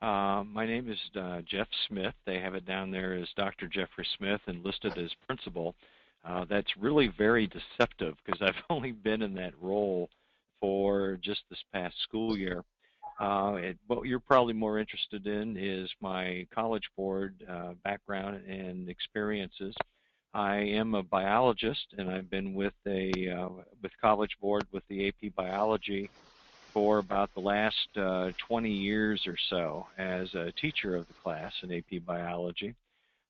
My name is Jeff Smith. They have it down there as Dr. Jeffrey Smith and listed as principal. That's really very deceptive because I've only been in that role for just this past school year. What you're probably more interested in is my College Board background and experiences. I am a biologist, and I've been with College Board with the AP Biology for about the last 20 years or so as a teacher of the class in AP Biology.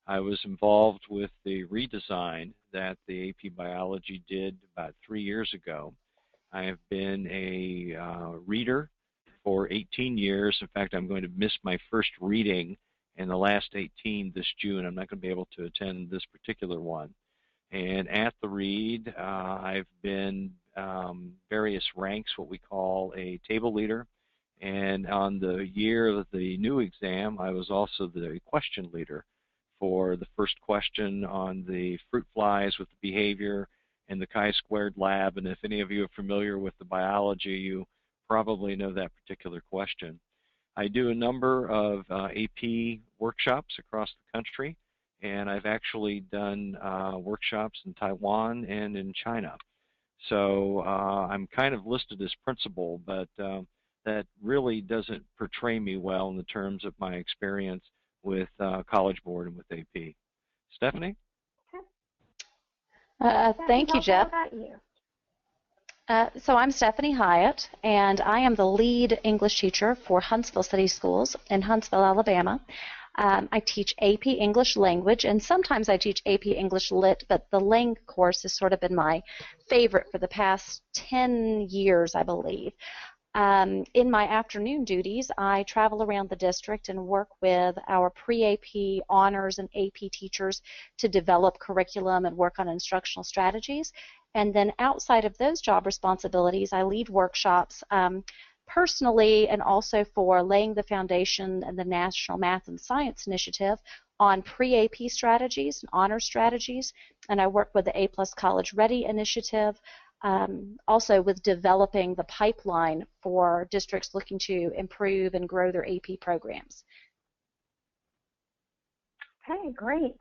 I was involved with the redesign that the AP Biology did about 3 years ago. I have been a reader for 18 years. In fact, I'm going to miss my first reading in the last 18 this June. I'm not going to be able to attend this particular one. And at the Read, I've been various ranks, what we call a table leader. And on the year of the new exam, I was also the question leader for the first question on the fruit flies with the behavior and the chi-squared lab. And if any of you are familiar with the biology, you probably know that particular question. I do a number of AP workshops across the country, and I've actually done workshops in Taiwan and in China. So I'm kind of listed as principal, but that really doesn't portray me well in the terms of my experience with College Board and with AP. Stephanie? Thank you, Jeff. So I'm Stephanie Hyatt, and I am the lead English teacher for Huntsville City Schools in Huntsville, Alabama. I teach AP English Language, and sometimes I teach AP English Lit, but the Lang course has sort of been my favorite for the past 10 years, I believe. In my afternoon duties, I travel around the district and work with our pre-AP honors and AP teachers to develop curriculum and work on instructional strategies. And then outside of those job responsibilities, I lead workshops personally and also for laying the foundation and the National Math and Science Initiative on pre-AP strategies and honor strategies. And I work with the A+ College Ready Initiative, also with developing the pipeline for districts looking to improve and grow their AP programs. Okay, great.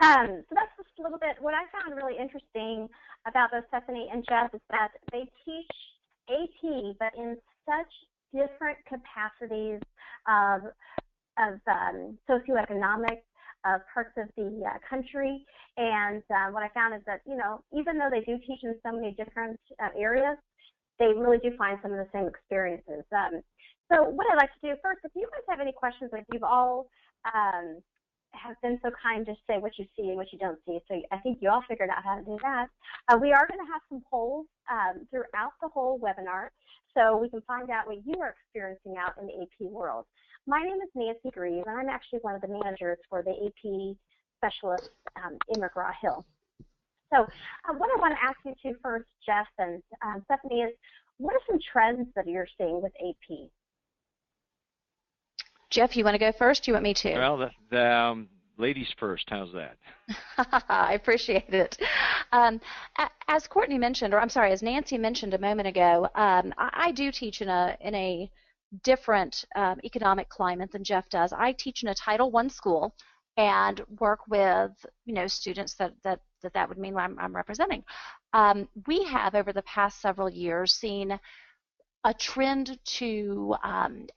So that's just a little bit, what I found really interesting about both Stephanie and Jeff is that they teach AP, but in such different capacities of socioeconomic parts of the country. And what I found is that, you know, even though they do teach in so many different areas, they really do find some of the same experiences. So what I'd like to do first, if you guys have any questions, like you've all have been so kind to say what you see and what you don't see. So I think you all figured out how to do that. We are going to have some polls throughout the whole webinar so we can find out what you are experiencing out in the AP world. My name is Nancy Grieve, and I'm actually one of the managers for the AP specialists in McGraw-Hill. So what I want to ask you two first, Jeff and Stephanie, is what are some trends that you're seeing with AP? Jeff, you want to go first? You want me to? Well, the ladies first. How's that? I appreciate it. As Courtney mentioned, or I'm sorry, as Nancy mentioned a moment ago, I do teach in a different economic climate than Jeff does. I teach in a Title I school and work with, you know, students that would mean I'm representing. We have over the past several years seen a trend to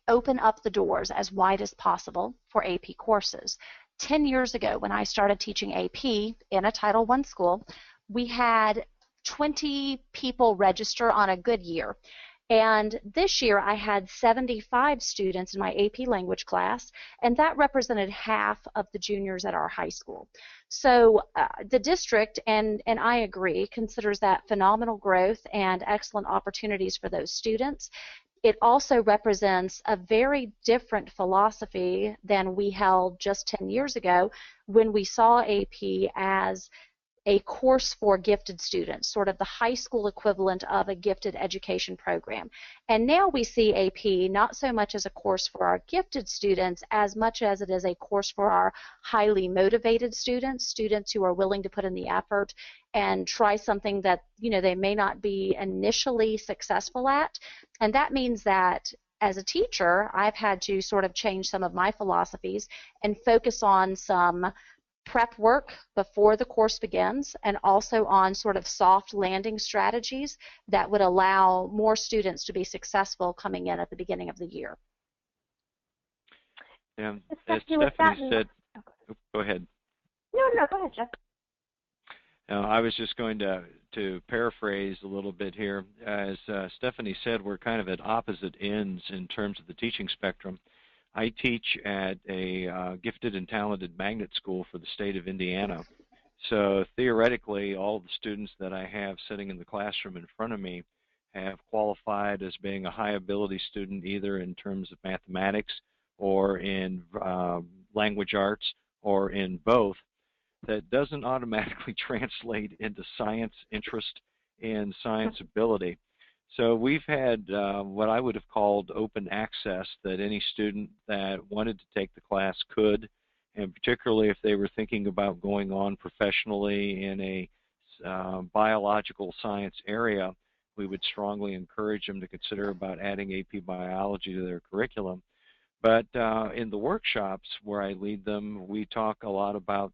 open up the doors as wide as possible for AP courses. 10 years ago, when I started teaching AP in a Title I school, we had 20 people register on a good year. And this year I had 75 students in my AP language class, and that represented half of the juniors at our high school. So the district, and I agree, considers that phenomenal growth and excellent opportunities for those students. It also represents a very different philosophy than we held just 10 years ago when we saw AP as a course for gifted students, sort of the high school equivalent of a gifted education program. And now we see AP not so much as a course for our gifted students as much as it is a course for our highly motivated students, students who are willing to put in the effort and try something that, you know, they may not be initially successful at. And that means that as a teacher, I've had to sort of change some of my philosophies and focus on some prep work before the course begins, and also on sort of soft landing strategies that would allow more students to be successful coming in at the beginning of the year. As Stephanie said, go ahead. No, go ahead, Jeff. I was just going to paraphrase a little bit here. As Stephanie said, we're kind of at opposite ends in terms of the teaching spectrum. I teach at a gifted and talented magnet school for the state of Indiana. So theoretically, all of the students that I have sitting in the classroom in front of me have qualified as being a high ability student, either in terms of mathematics or in language arts or in both. That doesn't automatically translate into science interest and science ability. So we've had what I would have called open access, that any student that wanted to take the class could, and particularly if they were thinking about going on professionally in a biological science area, we would strongly encourage them to consider about adding AP biology to their curriculum. But in the workshops where I lead them, we talk a lot about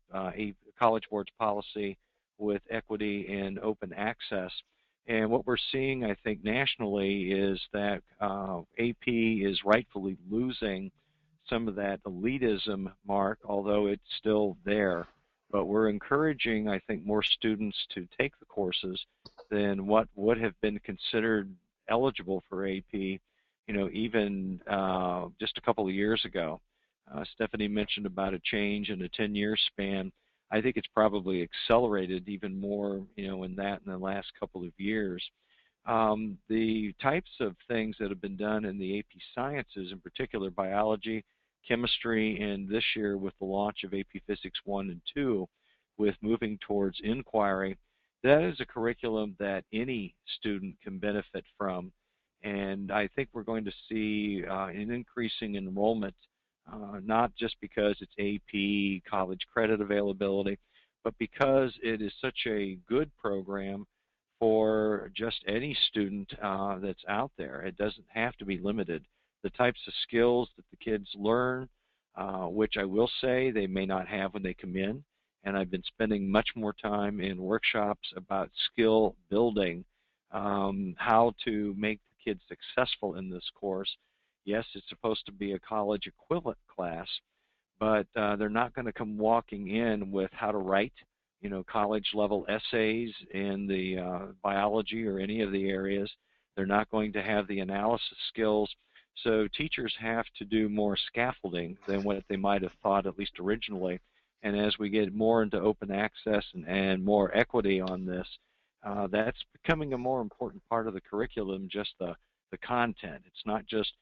College Board's policy with equity and open access. And what we're seeing, I think, nationally is that AP is rightfully losing some of that elitism mark, although it's still there. But we're encouraging, I think, more students to take the courses than what would have been considered eligible for AP, even just a couple of years ago. Stephanie mentioned about a change in a 10-year span. I think it's probably accelerated even more, in the last couple of years. The types of things that have been done in the AP sciences, in particular biology, chemistry, and this year with the launch of AP Physics 1 and 2, with moving towards inquiry, that is a curriculum that any student can benefit from. And I think we're going to see an increasing enrollment, not just because it's AP college credit availability, but because it is such a good program for just any student that's out there. It doesn't have to be limited. The types of skills that the kids learn, which I will say they may not have when they come in, and I've been spending much more time in workshops about skill building, how to make the kids successful in this course. Yes, it's supposed to be a college equivalent class, but they're not going to come walking in with how to write, college level essays in the biology or any of the areas. They're not going to have the analysis skills. So teachers have to do more scaffolding than what they might have thought, at least originally. And as we get more into open access and more equity on this, that's becoming a more important part of the curriculum, just the content. It's not just,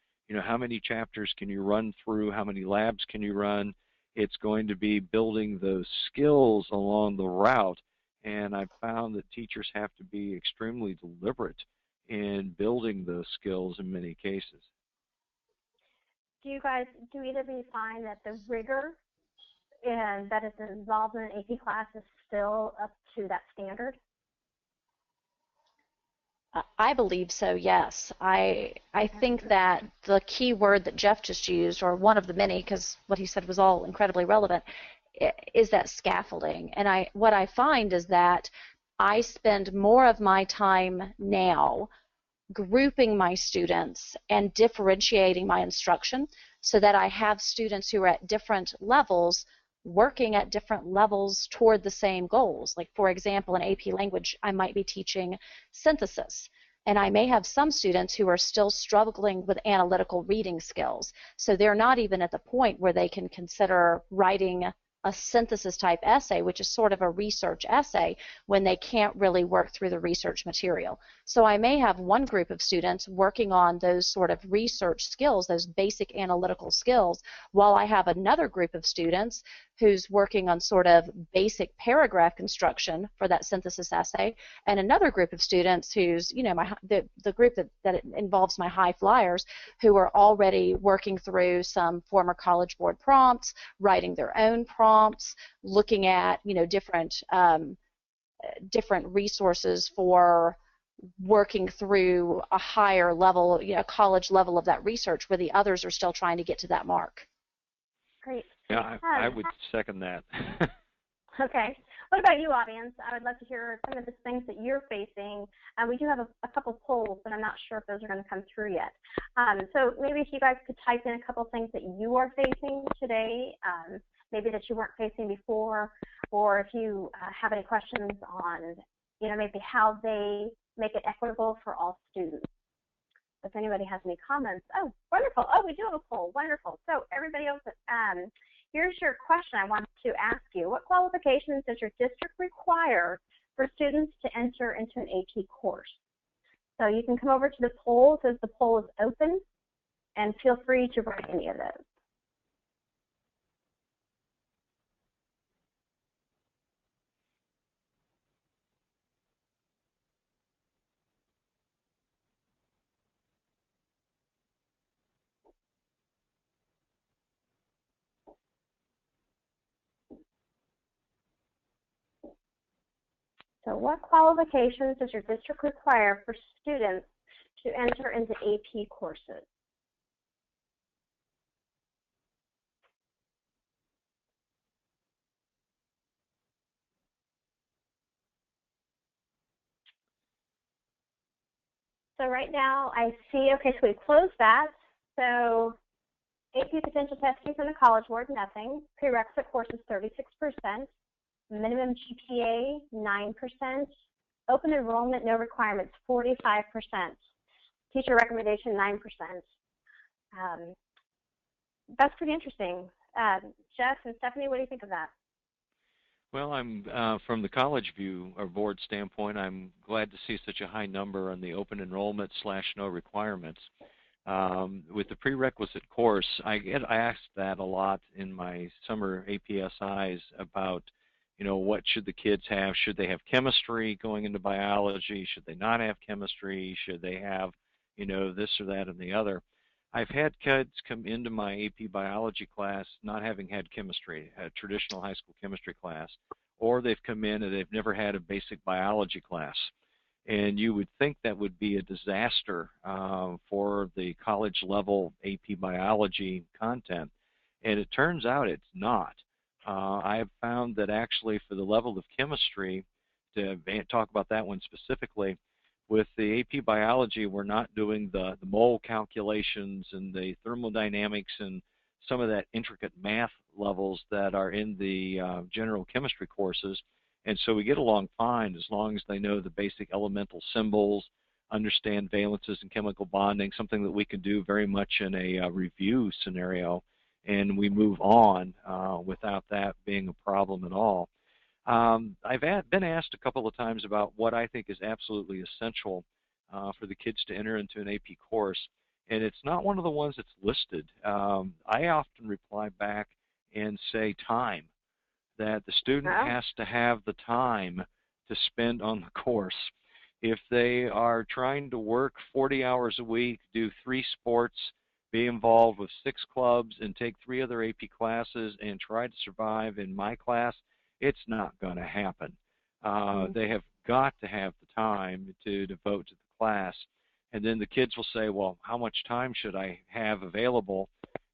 how many chapters can you run through, how many labs can you run. It's going to be building those skills along the route. And I've found that teachers have to be extremely deliberate in building those skills in many cases. Do either of you find that the rigor that is involved in an AP class is still up to that standard? I believe so, yes. I think that the key word that Jeff just used, or one of the many, because what he said was all incredibly relevant, is that scaffolding. And what I find is that I spend more of my time now grouping my students and differentiating my instruction so that I have students who are at different levels working at different levels toward the same goals. Like, for example, in AP language, I might be teaching synthesis, and I may have some students who are still struggling with analytical reading skills. So they're not even at the point where they can consider writing a synthesis type essay, which is sort of a research essay, when they can't really work through the research material. So I may have one group of students working on those sort of research skills, those basic analytical skills, while I have another group of students who's working on sort of basic paragraph construction for that synthesis essay, and another group of students who's, the group that involves my high flyers, who are already working through some former College Board prompts, writing their own prompts, looking at, different resources for working through a higher level, college level of that research where the others are still trying to get to that mark. Great. Yeah, I would second that. Okay. What about you, audience? I would love to hear some of the things that you're facing. We do have a couple polls, but I'm not sure if those are going to come through yet. So maybe if you guys could type in a couple things that you are facing today, maybe that you weren't facing before, or if you have any questions on, maybe how they make it equitable for all students. If anybody has any comments. Oh, wonderful. Oh, we do have a poll. Wonderful. So everybody else, here's your question I wanted to ask you. What qualifications does your district require for students to enter into an AP course? So you can come over to the poll. It says the poll is open, and feel free to write any of those. So what qualifications does your district require for students to enter into AP courses? So right now I see, okay, so we closed that. So AP potential testing from the College Board, nothing. Prerequisite courses, 36%. Minimum GPA, 9%. Open enrollment, no requirements, 45%. Teacher recommendation, 9%. That's pretty interesting. Jeff and Stephanie, what do you think of that? Well, I'm from the college view or board standpoint, I'm glad to see such a high number on the open enrollment / no requirements. With the prerequisite course, I get asked that a lot in my summer APSIs about, what should the kids have? Should they have chemistry going into biology? Should they not have chemistry? Should they have, this or that and the other? I've had kids come into my AP biology class not having had chemistry, a traditional high school chemistry class, or they've come in and they've never had a basic biology class. And you would think that would be a disaster for the college level AP biology content. And it turns out it's not. I have found that actually for the level of chemistry, to talk about that one specifically, with the AP biology, we're not doing the mole calculations and the thermodynamics and some of that intricate math levels that are in the general chemistry courses. And so we get along fine as long as they know the basic elemental symbols, understand valences and chemical bonding, something that we can do very much in a review scenario, and we move on without that being a problem at all. I've been asked a couple of times about what I think is absolutely essential for the kids to enter into an AP course, and it's not one of the ones that's listed. I often reply back and say time, that the student has to have the time to spend on the course. If they are trying to work 40 hours a week, do 3 sports, be involved with 6 clubs, and take 3 other AP classes and try to survive in my class, it's not going to happen. They have got to have the time to devote to the class. And then the kids will say, well, how much time should I have available?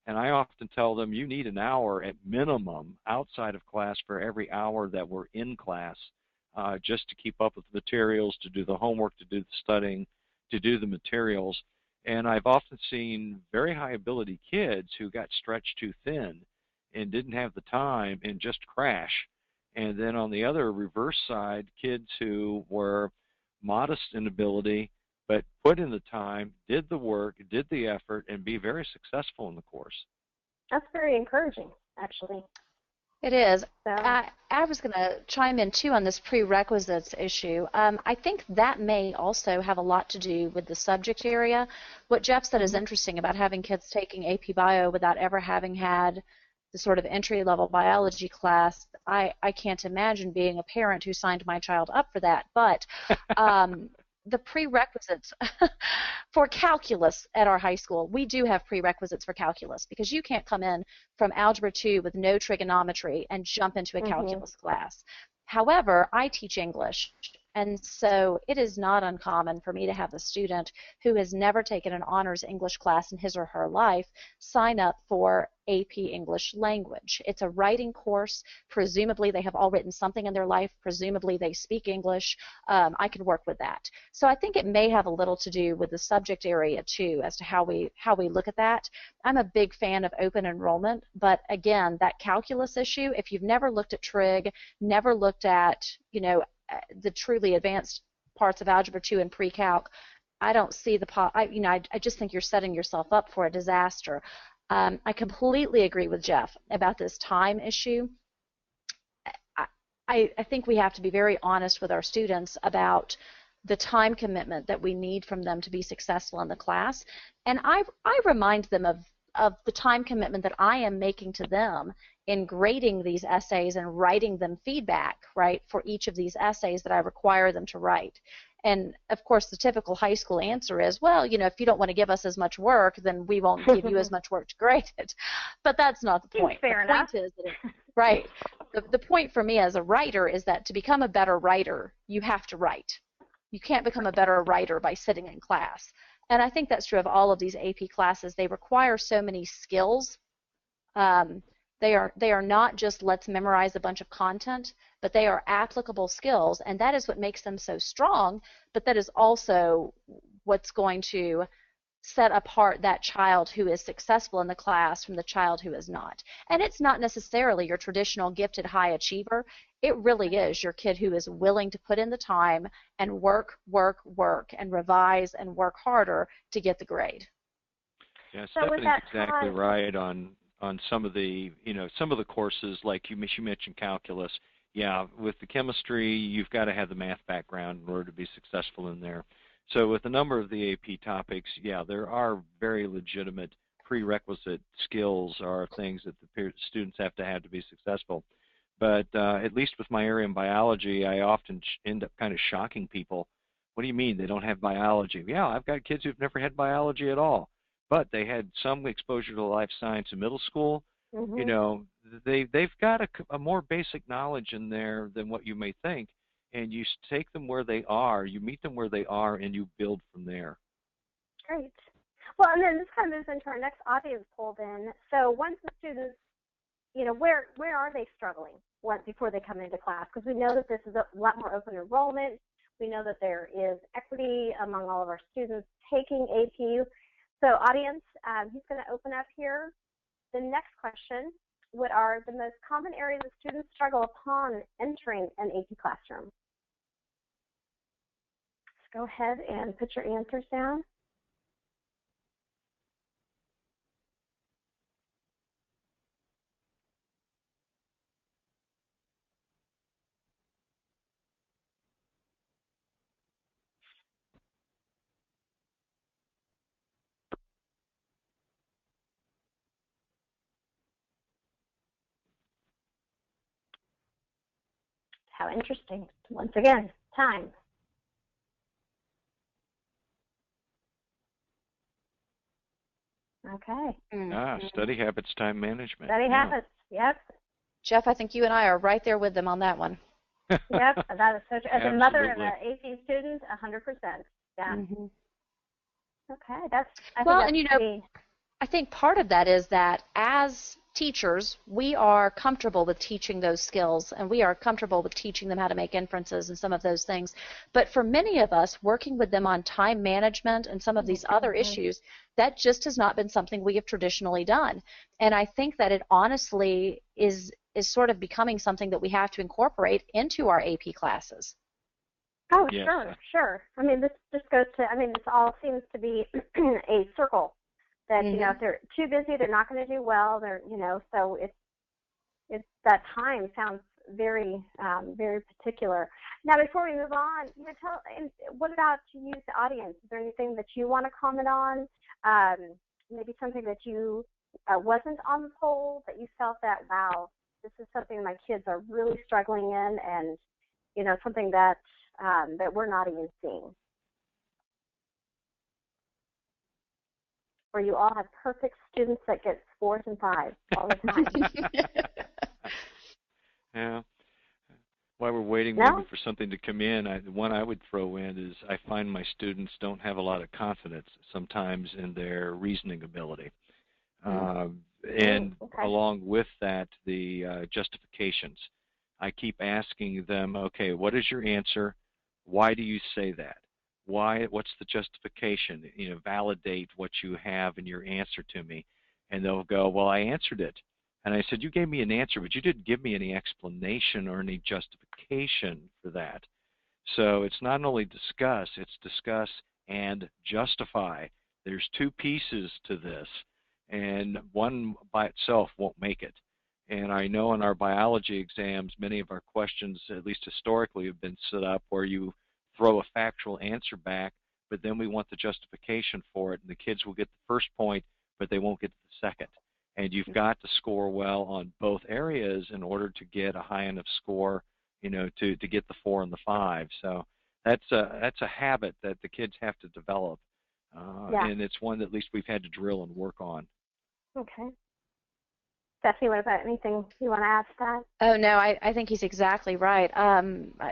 And I often tell them you need an hour at minimum outside of class for every hour that we're in class, just to keep up with the materials, to do the homework, to do the studying, to do the materials. And I've often seen very high ability kids who got stretched too thin and didn't have the time and just crash. And then on the other reverse side, kids who were modest in ability but put in the time, did the work, did the effort, and be very successful in the course. That's very encouraging, actually. It is. So. I was going to chime in, too, on this prerequisites issue. I think that may also have a lot to do with the subject area. What Jeff said is interesting about having kids taking AP Bio without ever having had the sort of entry-level biology class. I can't imagine being a parent who signed my child up for that. But the prerequisites for calculus at our high school, we do have prerequisites for calculus because you can't come in from Algebra 2 with no trigonometry and jump into a calculus class. However, I teach English, And so it is not uncommon for me to have a student who has never taken an honors English class in his or her life sign up for AP English Language. It's a writing course. Presumably they have all written something in their life. Presumably they speak English. I can work with that. So I think it may have a little to do with the subject area too, as to how we look at that. I'm a big fan of open enrollment, but again, that calculus issue, if you've never looked at trig, never looked at, the truly advanced parts of Algebra 2 and pre-calc, I don't see I just think you're setting yourself up for a disaster. I completely agree with Jeff about this time issue. I think we have to be very honest with our students about the time commitment that we need from them to be successful in the class. And I remind them of the time commitment that I am making to them in grading these essays and writing them feedback, right, for each of these essays that I require them to write. And, of course, the typical high school answer is, well, if you don't want to give us as much work, then we won't give you as much work to grade it. But that's not the point. Fair enough. Point is that right. The point for me as a writer is that to become a better writer, you have to write. You can't become a better writer by sitting in class. And I think that's true of all of these AP classes. They require so many skills. They are not just let's memorize a bunch of content, but they are applicable skills, and that is what makes them so strong, but that is also what's going to set apart that child who is successful in the class from the child who is not. And it's not necessarily your traditional gifted high achiever. It really is your kid who is willing to put in the time and work, and revise and work harder to get the grade. Yeah, Stephanie's exactly right on some of the courses, like you mentioned calculus. Yeah, with the chemistry, you've got to have the math background in order to be successful in there. So with a number of the AP topics, yeah, there are very legitimate prerequisite skills or things that the students have to be successful. But at least with my area in biology, I often end up kind of shocking people. What do you mean they don't have biology? Yeah, I've got kids who've never had biology at all, but they had some exposure to life science in middle school. Mm-hmm. They've got a more basic knowledge in there than what you may think. And you take them where they are, you meet them where they are, and you build from there. Great. Well, and then this kind of moves into our next audience poll then. So once the students, where are they struggling before they come into class? Because we know that this is a lot more open enrollment. We know that there is equity among all of our students taking AP. So audience, he's going to open up here. The next question, what are the most common areas that students struggle upon entering an AP classroom? Go ahead and put your answers down. How interesting. Once again, time. Okay. Study habits, time management. Study habits, yep. Jeff, I think you and I are right there with them on that one. Yep, that is so true. As a mother of an AP student, 100%. Yeah. Mm-hmm. Okay, I think part of that is that as teachers, we are comfortable with teaching those skills, and we are comfortable with teaching them how to make inferences and some of those things. But for many of us, working with them on time management and some of these other issues, that just has not been something we have traditionally done. And I think that it honestly is sort of becoming something that we have to incorporate into our AP classes. Oh, yes. Sure. I mean, this just goes to, this all seems to be a circle. That, if they're too busy, they're not going to do well. So it's that time sounds very, very particular. Now, before we move on, what about you, the audience? Is there anything that you want to comment on? Maybe something that you wasn't on the poll that you felt that, wow, this is something my kids are really struggling in, and something that that we're not even seeing. Where you all have perfect students that get 4s and 5s all the time. Yeah. While we're waiting No? maybe for something to come in, the one I would throw in is I find my students don't have a lot of confidence sometimes in their reasoning ability. And Okay. along with that, the justifications. I keep asking them, okay, what is your answer? Why do you say that? What's the justification? Validate what you have in your answer to me. And they'll go, well, I answered it. And I said, you gave me an answer, but you didn't give me any explanation or any justification for that. So it's not only discuss, it's discuss and justify. There's two pieces to this, and one by itself won't make it. And I know in our biology exams, many of our questions, at least historically, have been set up where you throw a factual answer back, but then we want the justification for it, and the kids will get the first point, but they won't get the second. And you've got to score well on both areas in order to get a high enough score, to get the 4 and the 5. So that's a habit that the kids have to develop, and it's one that at least we've had to drill and work on. Okay. Stephanie, what about anything you want to add to that? Oh, no, I think he's exactly right.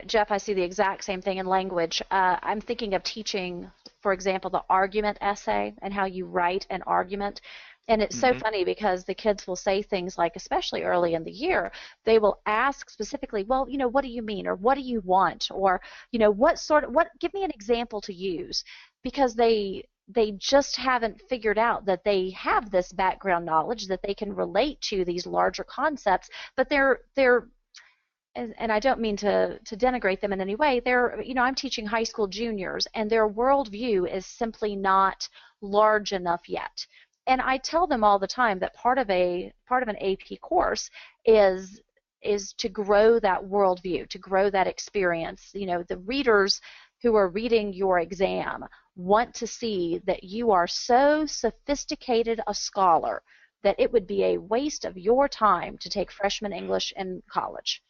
Jeff, I see the exact same thing in language. I'm thinking of teaching, for example, the argument essay and how you write an argument. And it's so funny because the kids will say things like, especially early in the year, they will ask specifically, well, what do you mean? Or what do you want? Or, give me an example to use, because they just haven't figured out that they have this background knowledge that they can relate to these larger concepts, but they're and I don't mean to denigrate them in any way. I'm teaching high school juniors, and their worldview is simply not large enough yet. And I tell them all the time that part of an AP course is to grow that worldview, to grow that experience. The readers who are reading your exam want to see that you are so sophisticated a scholar that it would be a waste of your time to take freshman English in college.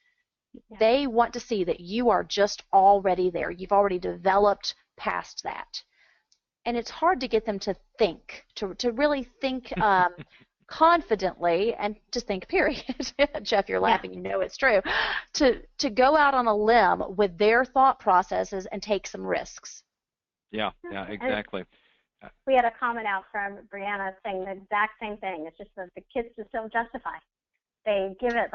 Yeah. They want to see that you are just already there. You've already developed past that. And it's hard to get them to think, to really think confidently, and to think, period. Jeff, you're laughing, it's true. To go out on a limb with their thought processes and take some risks. Yeah, exactly. We had a comment out from Brianna saying the exact same thing. It's just that the kids just don't justify. They give it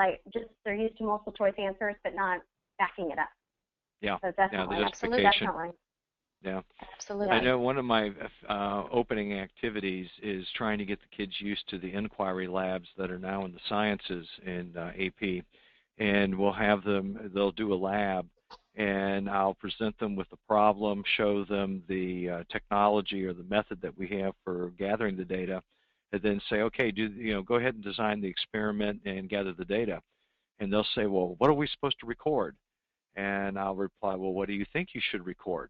they're used to multiple choice answers, but not backing it up. Yeah, so definitely, the justification. Definitely. Yeah, absolutely. I know one of my opening activities is trying to get the kids used to the inquiry labs that are now in the sciences in AP, and they'll do a lab, and I'll present them with the problem, show them the technology or the method that we have for gathering the data, and then say, okay, go ahead and design the experiment and gather the data. And they'll say, well, what are we supposed to record? And I'll reply, well, what do you think you should record?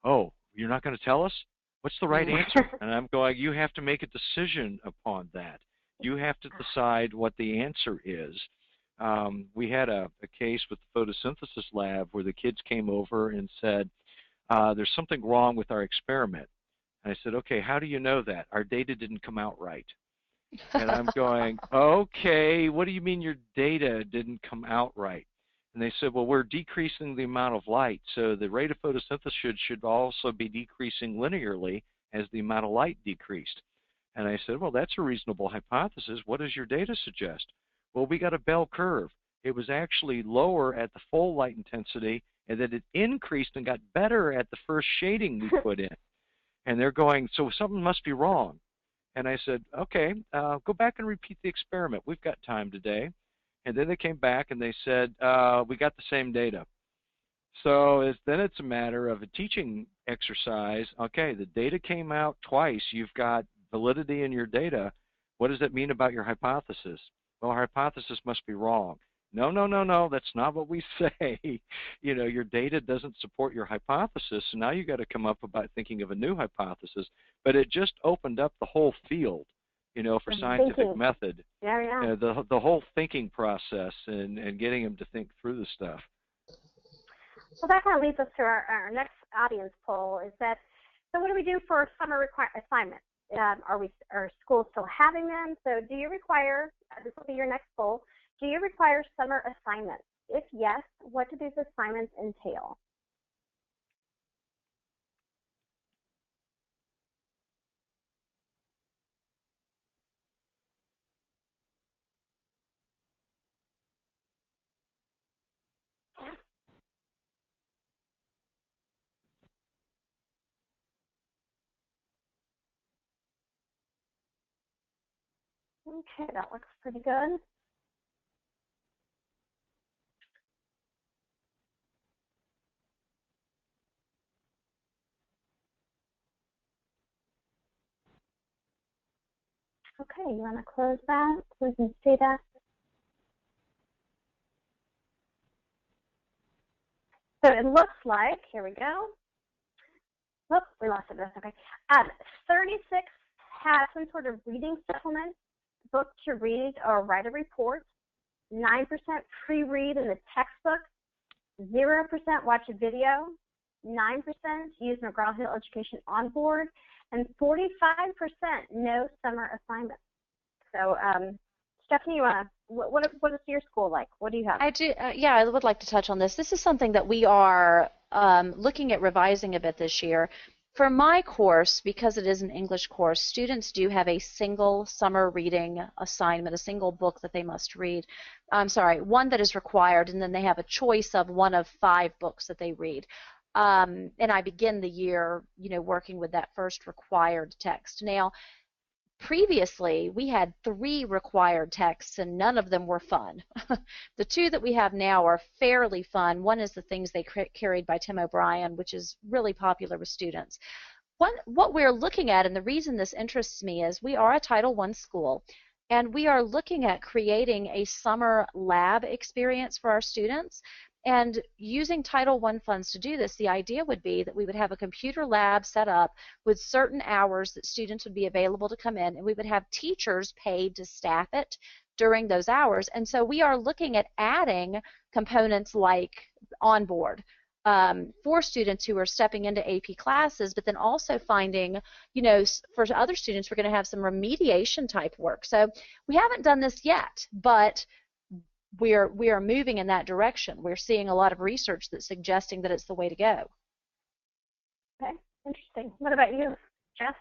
Oh, you're not going to tell us? What's the right answer? And I'm going, you have to make a decision upon that. You have to decide what the answer is. We had a case with the photosynthesis lab where the kids came over and said, there's something wrong with our experiment. And I said, okay, how do you know that? Our data didn't come out right. And I'm going, okay, what do you mean your data didn't come out right? And they said, well, we're decreasing the amount of light, so the rate of photosynthesis should also be decreasing linearly as the amount of light decreased. And I said, well, that's a reasonable hypothesis. What does your data suggest? Well, we got a bell curve. It was actually lower at the full light intensity, and then it increased and got better at the first shading we put in. And they're going, so something must be wrong. And I said, okay, go back and repeat the experiment. We've got time today. And then they came back and they said, we got the same data. So then it's a matter of a teaching exercise. Okay, the data came out twice. You've got validity in your data. What does that mean about your hypothesis? Well, our hypothesis must be wrong. No, that's not what we say. Your data doesn't support your hypothesis, so now you've got to come up about thinking of a new hypothesis. But it just opened up the whole field, for scientific method. Yeah. The whole thinking process and getting them to think through the stuff. Well, that kind of leads us to our next audience poll. Is that, so what do we do for summer assignments? Are schools still having them? So do you require, this will be your next poll, do you require summer assignments If yes, what do these assignments entail? Okay, that looks pretty good. Okay, you want to close that so we can see that? So it looks like, here we go. Whoops, we lost it. That's okay. 36 have some sort of reading supplement, book to read or write a report. 9% pre-read in the textbook. 0% watch a video. 9% use McGraw-Hill Education on board, and 45% no summer assignments. So, Stephanie, what is your school like? What do you have? I do. Yeah, I would like to touch on this. This is something that we are looking at revising a bit this year. For my course, because it is an English course, students do have a single summer reading assignment, a single book that they must read. I'm sorry, one that is required, and then they have a choice of one of 5 books that they read. And I begin the year, working with that first required text. Now, previously, we had 3 required texts, and none of them were fun. The 2 that we have now are fairly fun. One is The Things They Carried by Tim O'Brien, which is really popular with students. What we're looking at, and the reason this interests me, is we are a Title I school, and we are looking at creating a summer lab experience for our students. And using Title I funds to do this, the idea would be that we would have a computer lab set up with certain hours that students would be available to come in, and we would have teachers paid to staff it during those hours. And so we are looking at adding components like onboard for students who are stepping into AP classes, but then also finding, for other students, we're going to have some remediation type work. So we haven't done this yet, but we are moving in that direction. We're seeing a lot of research that's suggesting that it's the way to go. Okay, interesting. What about you, Jeff?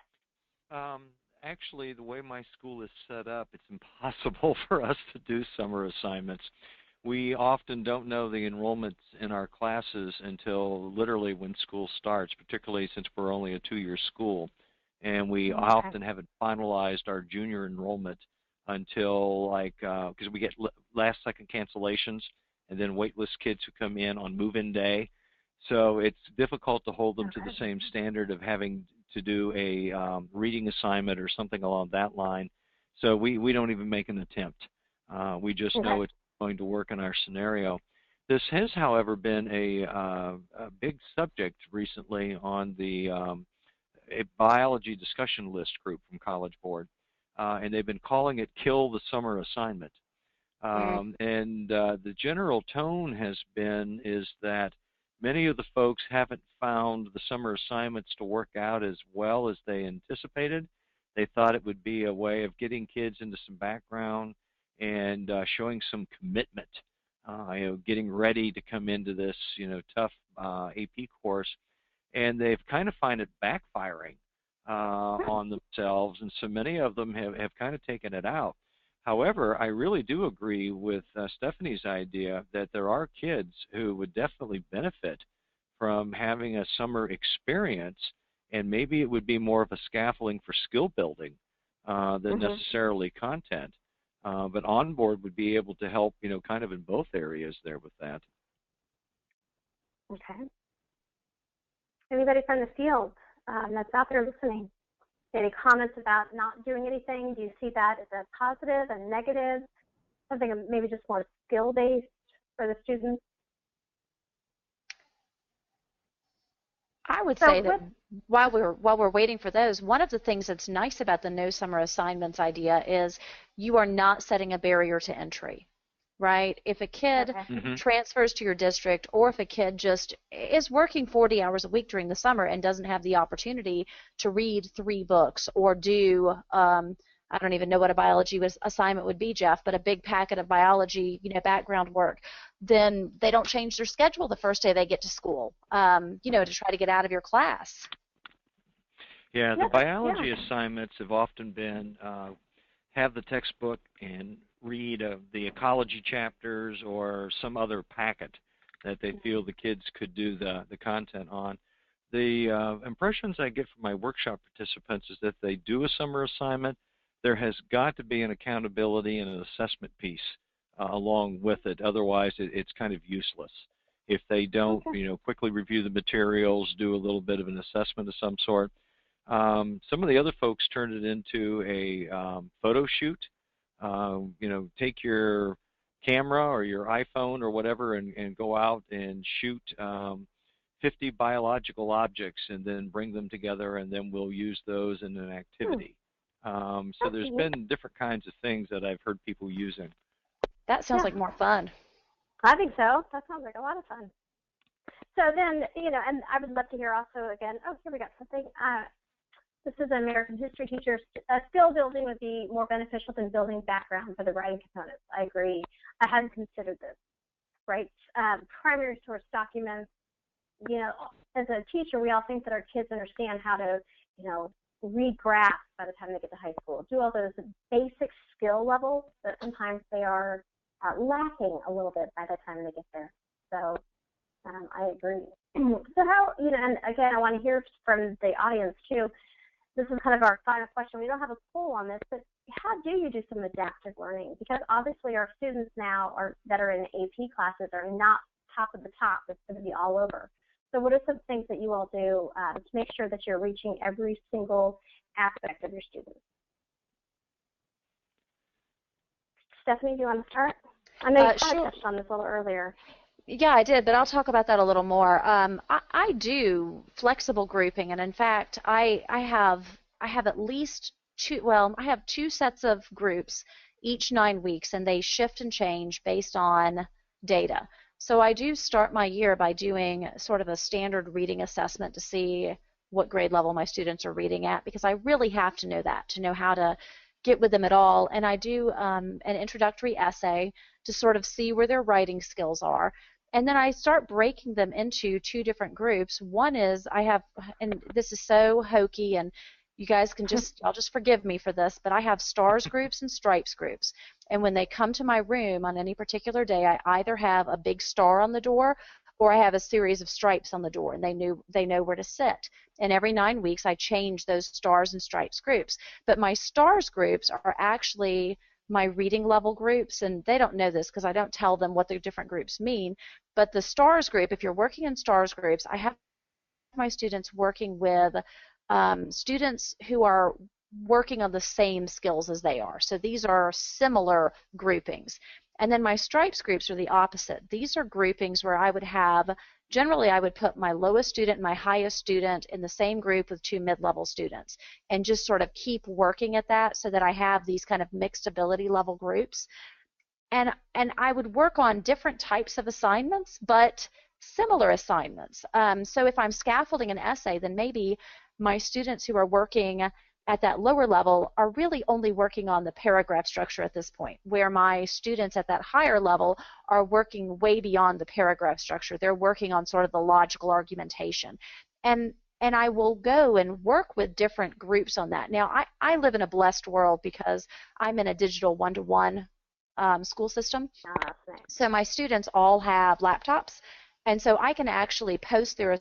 Actually, the way my school is set up, it's impossible for us to do summer assignments. We often don't know the enrollments in our classes until literally when school starts, particularly since we're only a 2-year school. And we often haven't finalized our junior enrollment until because we get last-second cancellations and then waitlist kids who come in on move-in day. So it's difficult to hold them to the same standard of having to do a reading assignment or something along that line. So we don't even make an attempt. We just know it's going to work in our scenario. This has, however, been a big subject recently on the a biology discussion list group from College Board. And they've been calling it Kill the Summer Assignment. And the general tone is that many of the folks haven't found the summer assignments to work out as well as they anticipated. They thought it would be a way of getting kids into some background and showing some commitment, getting ready to come into this, tough AP course. And they've kind of find it backfiring on themselves, and so many of them have kind of taken it out. However, I really do agree with Stephanie's idea that there are kids who would definitely benefit from having a summer experience, and maybe it would be more of a scaffolding for skill building than necessarily content. But Onboard would be able to help, kind of in both areas there with that. Okay. Anybody from the field that's out there listening? Any comments about not doing anything? Do you see that as a positive and negative? Something maybe just more skill-based for the students? I would say that while we're waiting for those, one of the things that's nice about the no summer assignments idea is you are not setting a barrier to entry, right? If a kid transfers to your district, or if a kid just is working 40 hours a week during the summer and doesn't have the opportunity to read 3 books or do I don't even know what a biology assignment would be, Jeff, but a big packet of biology, background work, then they don't change their schedule the first day they get to school, to try to get out of your class. Yeah, the biology assignments have often been have the textbook and read the ecology chapters or some other packet that they feel the kids could do the content on. The impressions I get from my workshop participants is that they do a summer assignment, there has got to be an accountability and an assessment piece along with it. Otherwise, it's kind of useless. If they don't, quickly review the materials, do a little bit of an assessment of some sort. Some of the other folks turned it into a photo shoot. Take your camera or your iPhone or whatever and go out and shoot 50 biological objects and then bring them together, and then we'll use those in an activity. So there's been different kinds of things that I've heard people using. That sounds like more fun. I think so. That sounds like a lot of fun. So then, and I would love to hear also again, here we got something. This is an American history teacher. Skill building would be more beneficial than building background for the writing components. I agree. I hadn't considered this, right? Primary source documents. As a teacher, we all think that our kids understand how to, read graphs by the time they get to high school, do all those basic skill levels, but sometimes they are lacking a little bit by the time they get there. So I agree. So how, and again, I want to hear from the audience too. This is kind of our final question. We don't have a poll on this, but how do you do some adaptive learning? Because obviously our students now that are in AP classes are not top of the top. It's going to be all over. So what are some things that you all do to make sure that you're reaching every single aspect of your students? Stephanie, do you want to start? I know you touched on this a little earlier. Yeah, I did, but I'll talk about that a little more. I do flexible grouping, and in fact, I have at least I have 2 sets of groups each 9 weeks, and they shift and change based on data. So I do start my year by doing sort of a standard reading assessment to see what grade level my students are reading at, because I really have to know that to know how to get with them at all. And I do an introductory essay to sort of see where their writing skills are. And then I start breaking them into 2 different groups. One is and this is so hokey, and you guys can y'all just forgive me for this, but I have stars groups and stripes groups. And when they come to my room on any particular day, I either have a big star on the door or I have a series of stripes on the door, and they know where to sit. And every 9 weeks I change those stars and stripes groups. But my stars groups are actually my reading level groups, and they don't know this because I don't tell them what the different groups mean. But the stars group, if you're working in stars groups, I have my students working with students who are working on the same skills as they are. So these are similar groupings. And then my stripes groups are the opposite. These are groupings where generally I would put my lowest student and my highest student in the same group with 2 mid-level students and just sort of keep working at that so that I have these kind of mixed ability level groups. And I would work on different types of assignments, but similar assignments. So if I'm scaffolding an essay, then maybe my students who are working at that lower level are really only working on the paragraph structure at this point, where my students at that higher level are working way beyond the paragraph structure. They're working on sort of the logical argumentation. And I will go and work with different groups on that. Now, I live in a blessed world because I'm in a digital one-to-one school system. So my students all have laptops, and so I can actually post their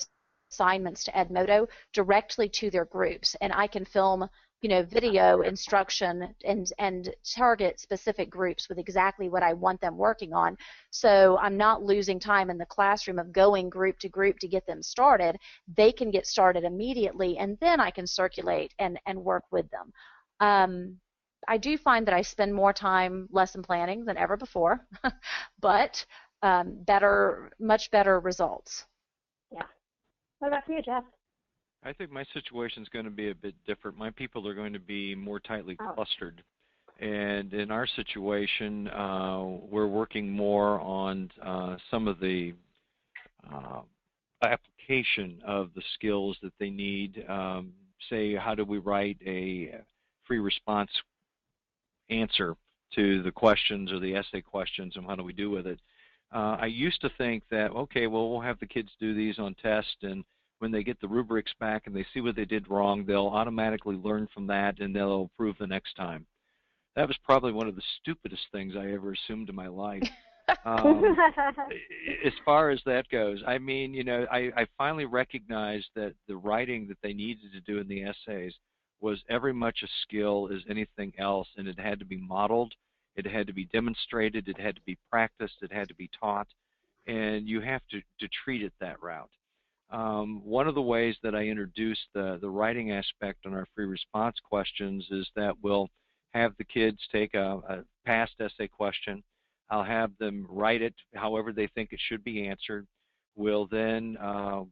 assignments to Edmodo directly to their groups, and I can film video instruction and target specific groups with exactly what I want them working on. So I'm not losing time in the classroom of going group to group to get them started. They can get started immediately, and then I can circulate and work with them. I do find that I spend more time lesson planning than ever before, but much better results. Yeah. What about you, Jeff? I think my situation is going to be a bit different. My people are going to be more tightly clustered. And in our situation, we're working more on some of the application of the skills that they need. Say, how do we write a free response answer to the questions or the essay questions and how do we do with it. I used to think that, okay, well, we'll have the kids do these on test, and when they get the rubrics back and they see what they did wrong, they'll automatically learn from that and they'll improve the next time. That was probably one of the stupidest things I ever assumed in my life. As far as that goes, I mean, you know, I finally recognized that the writing that they needed to do in the essays was every much a skill as anything else, and it had to be modeled, it had to be demonstrated, it had to be practiced, it had to be taught, and you have to treat it that route. One of the ways that I introduce the writing aspect on our free response questions is that we'll have the kids take a past essay question. I'll have them write it however they think it should be answered. We'll then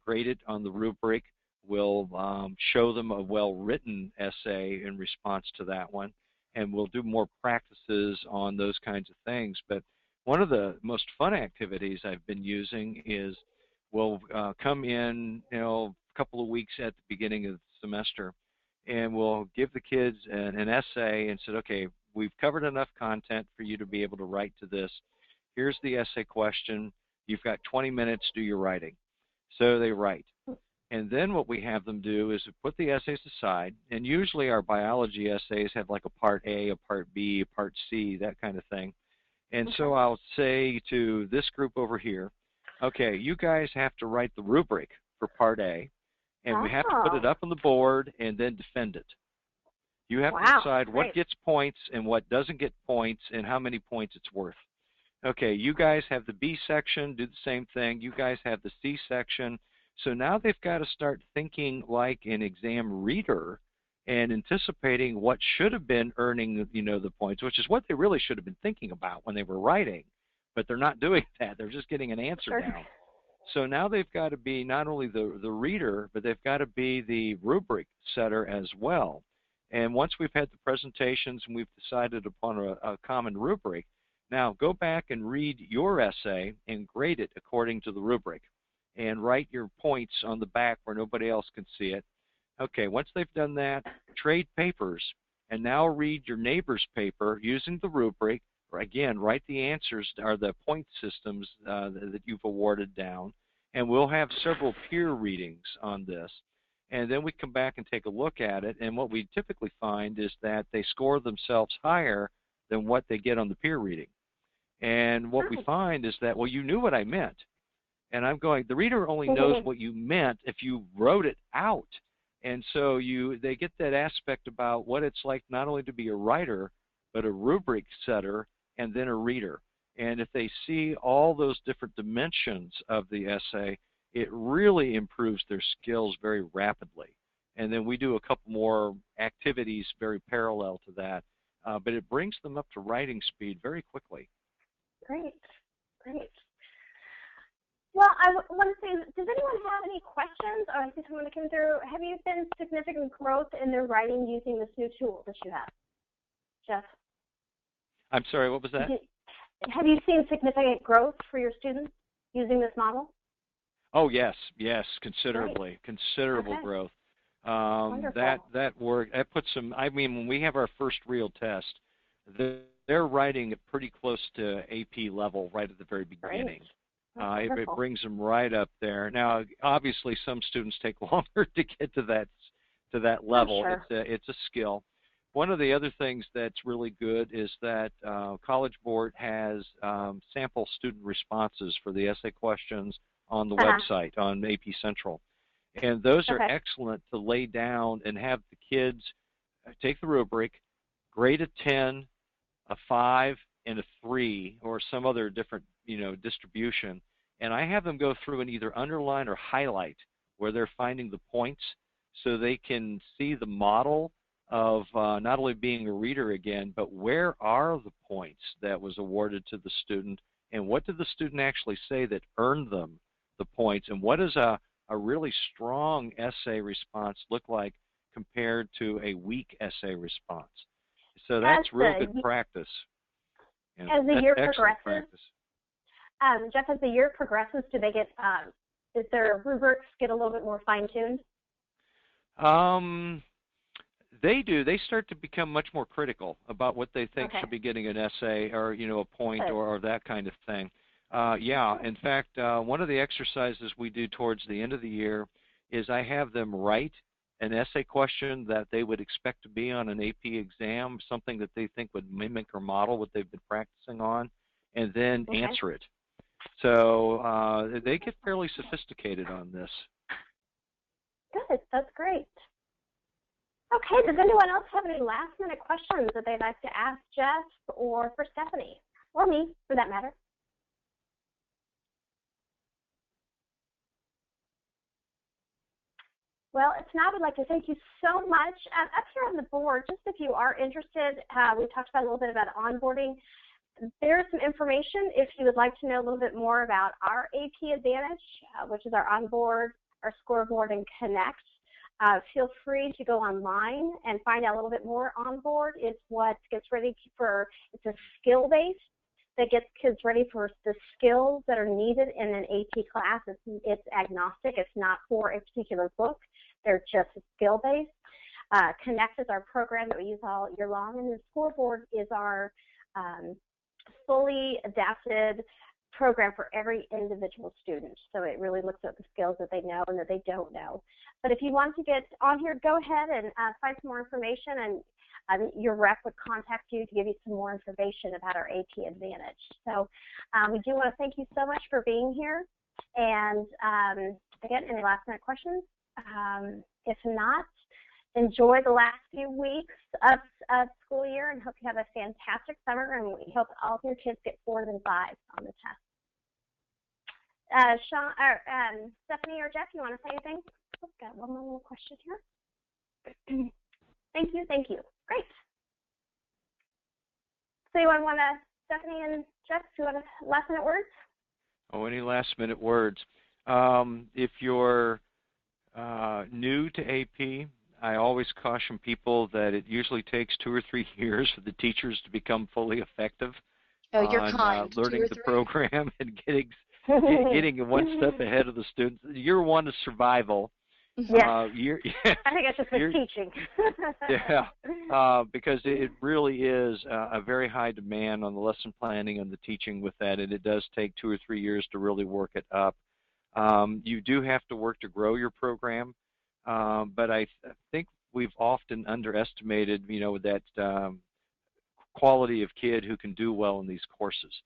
grade it on the rubric. We'll show them a well-written essay in response to that one, and we'll do more practices on those kinds of things. But one of the most fun activities I've been using is we'll come in, you know, a couple of weeks at the beginning of the semester, and we'll give the kids an essay and said, okay, we've covered enough content for you to be able to write to this. Here's the essay question. You've got 20 minutes to do your writing. So they write. And then what we have them do is put the essays aside, and usually our biology essays have like a part A, a part B, a part C, that kind of thing. And so I'll say to this group over here, okay, you guys have to write the rubric for part A, and we have to put it up on the board and then defend it. You have to decide what gets points and what doesn't get points and how many points it's worth. Okay, you guys have the B section, do the same thing. You guys have the C section. So now they've got to start thinking like an exam reader and anticipating what should have been earning, you know, the points, which is what they really should have been thinking about when they were writing. But they're not doing that. They're just getting an answer down. So now they've got to be not only the reader, but they've got to be the rubric setter as well. And once we've had the presentations and we've decided upon a common rubric, now go back and read your essay and grade it according to the rubric and write your points on the back where nobody else can see it. Okay, once they've done that, trade papers, and now read your neighbor's paper using the rubric. Again, write the answers or the point systems that you've awarded down, and we'll have several peer readings on this. And then we come back and take a look at it, and what we typically find is that they score themselves higher than what they get on the peer reading. And what we find is that, well, you knew what I meant. And I'm going, the reader only knows what you meant if you wrote it out. And so they get that aspect about what it's like not only to be a writer, but a rubric setter and then a reader. And if they see all those different dimensions of the essay, it really improves their skills very rapidly. And then we do a couple more activities very parallel to that. But it brings them up to writing speed very quickly. Great, great. Well, I want to say, does anyone have any questions? Or I see someone that came through. Have you seen significant growth in their writing using this new tool that you have, Jeff? I'm sorry, what was that? Have you seen significant growth for your students using this model? Oh, yes, considerably, considerable growth. That work, that puts them, I mean, when we have our first real test, they're writing at pretty close to AP level right at the very beginning. It brings them right up there. Now, obviously, some students take longer to get to that level. Sure. It's a skill. One of the other things that's really good is that College Board has sample student responses for the essay questions on the website, on AP Central. And those are excellent to lay down and have the kids take the rubric, grade a 10, a 5, and a 3, or some other different, distribution. And I have them go through and either underline or highlight where they're finding the points so they can see the model of not only being a reader again, but where are the points that was awarded to the student, and what did the student actually say that earned them the points, and what does a really strong essay response look like compared to a weak essay response. So that's real good practice. As the year progresses, Jeff, as the year progresses, do they get, is their rubrics get a little bit more fine-tuned? They do. They start to become much more critical about what they think Okay. should be getting an essay or, a point or that kind of thing. Yeah, in fact, one of the exercises we do towards the end of the year is I have them write an essay question that they would expect to be on an AP exam, something that they think would mimic or model what they've been practicing on, and then answer it. So they get fairly sophisticated on this. Good. That's great. Okay, does anyone else have any last-minute questions that they'd like to ask Jeff or for Stephanie, or me, for that matter? Well, if not, I'd like to thank you so much. Up here on the board, just if you are interested, we talked about a little bit about onboarding. There's some information if you would like to know a little bit more about our AP Advantage, which is our onboard, our scoreboard, and Connect. Feel free to go online and find out a little bit more. Onboard is what gets ready for, it's a skill base that gets kids ready for the skills that are needed in an AP class. It's agnostic. It's not for a particular book. They're just skill based. Connect is our program that we use all year long, and the scoreboard is our fully adapted program for every individual student. So it really looks at the skills that they know and that they don't know. But if you want to get on here, go ahead and find some more information, and your rep would contact you to give you some more information about our AP Advantage. So we do want to thank you so much for being here. And again, any last minute questions? If not, enjoy the last few weeks of school year and hope you have a fantastic summer, and we hope all of your kids get 4 than 5 on the test. Stephanie or Jeff, you want to say anything? I've got one more little question here. Thank you. Great. So you want to, Stephanie and Jeff, do you want last minute words? Oh, any last minute words? If you're new to AP, I always caution people that it usually takes 2 or 3 years for the teachers to become fully effective on learning the program and getting one step ahead of the students. Year 1 is survival. Yeah. I think it's just the teaching. Because it really is a very high demand on the lesson planning and the teaching with that, and it does take 2 or 3 years to really work it up. You do have to work to grow your program, but I think we've often underestimated, that quality of kid who can do well in these courses.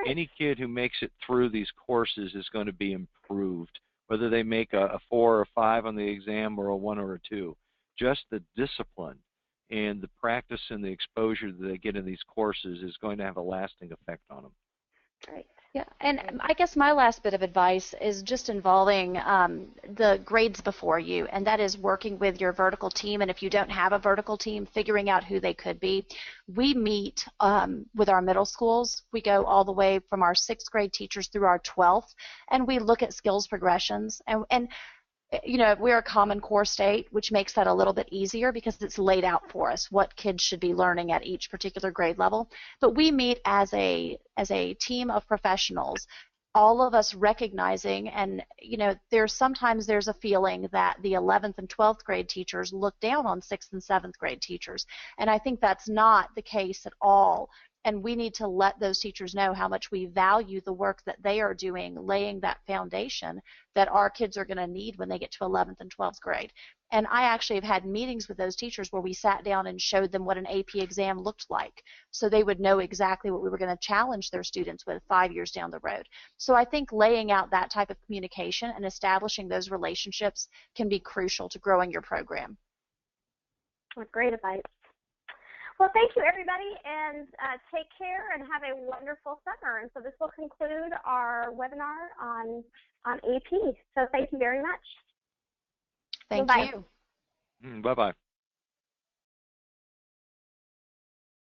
Any kid who makes it through these courses is going to be improved, whether they make a 4 or 5 on the exam or a 1 or a 2. Just the discipline and the practice and the exposure that they get in these courses is going to have a lasting effect on them. Right. Yeah, and I guess my last bit of advice is just involving the grades before you, and that is working with your vertical team, and if you don't have a vertical team, figuring out who they could be. We meet with our middle schools. We go all the way from our 6th grade teachers through our 12th, and we look at skills progressions, and we're a Common Core state, which makes that a little bit easier because it's laid out for us what kids should be learning at each particular grade level. But we meet as a team of professionals, all of us recognizing, and sometimes there's a feeling that the 11th and 12th grade teachers look down on 6th and 7th grade teachers, and I think that's not the case at all. And we need to let those teachers know how much we value the work that they are doing, laying that foundation that our kids are going to need when they get to 11th and 12th grade. And I actually have had meetings with those teachers where we sat down and showed them what an AP exam looked like, so they would know exactly what we were going to challenge their students with 5 years down the road. So I think laying out that type of communication and establishing those relationships can be crucial to growing your program. Great advice. Well, thank you, everybody, and take care and have a wonderful summer. And so this will conclude our webinar on AP. So thank you very much. Thank Bye-bye. you. Bye-bye.